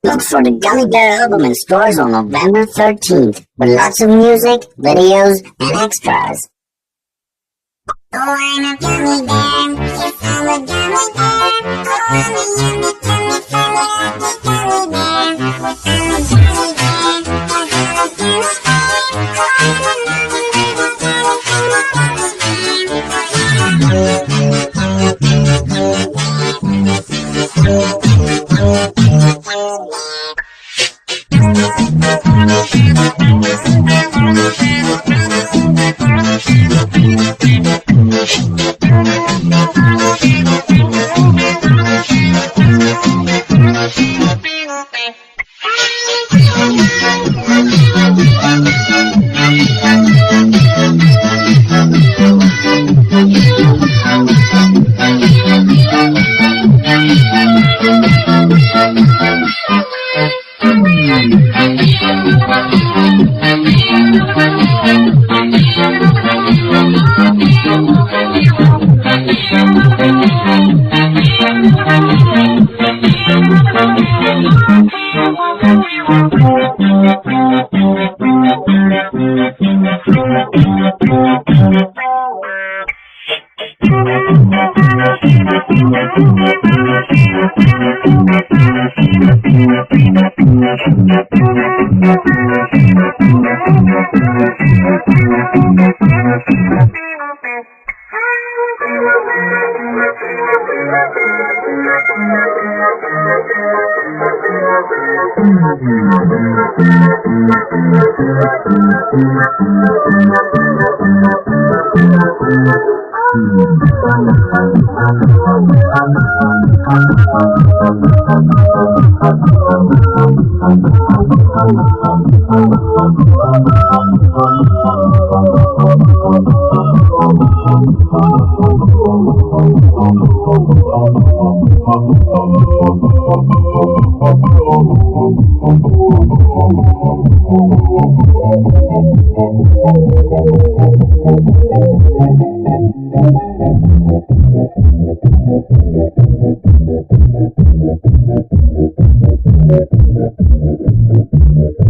Look for the Gummy Bear album in stores on November 13th with lots of music, videos, and extras. Oh, I'm a gummy bear. Yes, I'm a gummy bear. Oh, I'm a yummy, gummy, funny, happy gummy bear. I'm a gummy bear. Yes, I'm a gummy bear. Oh, I'm a lovely little gummy,